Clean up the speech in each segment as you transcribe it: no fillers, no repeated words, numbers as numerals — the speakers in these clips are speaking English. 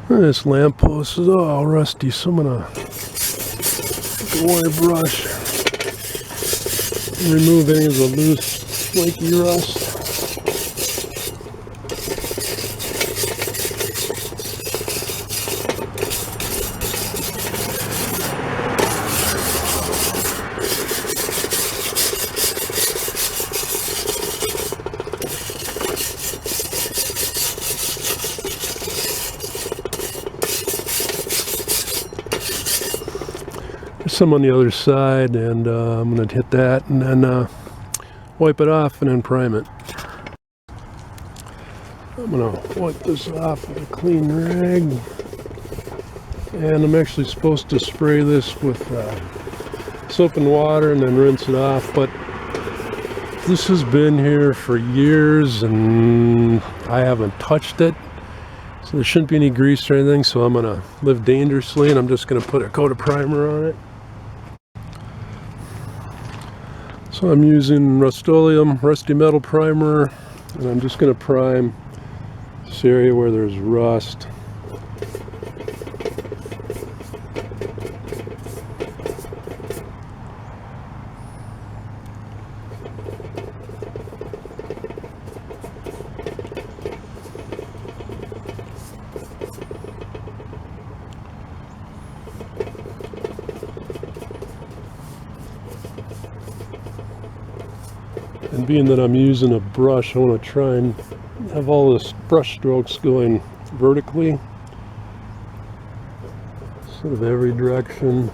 This lamppost is all rusty, so I'm gonna take a wire brush and remove any of the loose, flaky rust. Some on the other side, and I'm going to hit that and then wipe it off and then prime it. I'm going to wipe this off with a clean rag, and I'm actually supposed to spray this with soap and water and then rinse it off, but this has been here for years and I haven't touched it, so there shouldn't be any grease or anything, so I'm going to live dangerously and I'm just going to put a coat of primer on it. So I'm using Rust-Oleum rusty metal primer, and I'm just going to prime this area where there's rust. And being that I'm using a brush, I want to try and have all this brush strokes going vertically instead of every direction.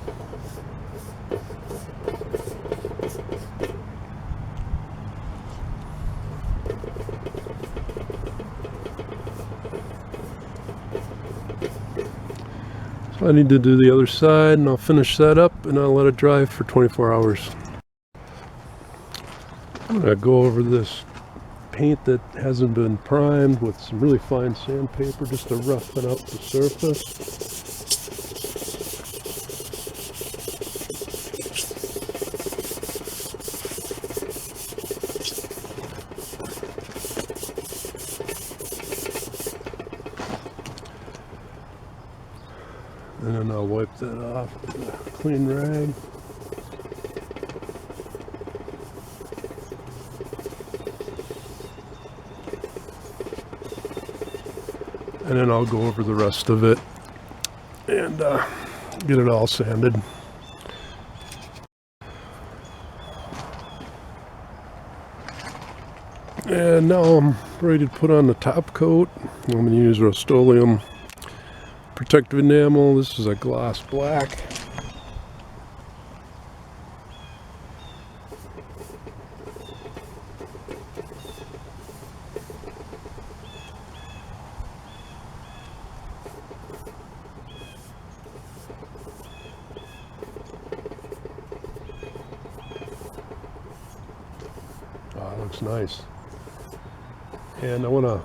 So I need to do the other side, and I'll finish that up and I'll let it dry for 24 hours. I'm going to go over this paint that hasn't been primed with some really fine sandpaper just to roughen out the surface. And then I'll wipe that off with a clean rag. And then I'll go over the rest of it and get it all sanded. And now I'm ready to put on the top coat. I'm going to use Rust-Oleum protective enamel. This is a gloss black. Oh, it looks nice. And I want to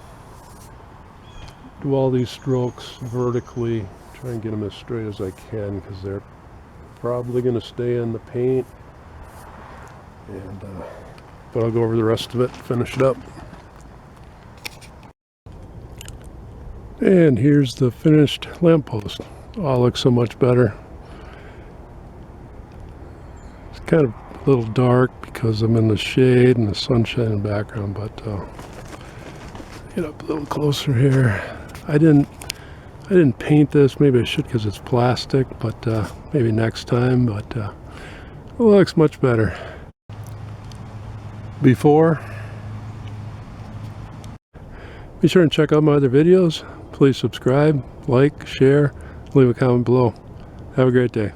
do all these strokes vertically, try and get them as straight as I can because they're probably going to stay in the paint. And but I'll go over the rest of it, finish it up. And here's the finished lamppost. Oh, it looks so much better. It's kind of a little dark because I'm in the shade and the sunshine in the background, but get up a little closer here. I didn't paint this. Maybe I should because it's plastic, but maybe next time. But it looks much better. Before. Be sure and check out my other videos. Please subscribe, like, share, leave a comment below. Have a great day.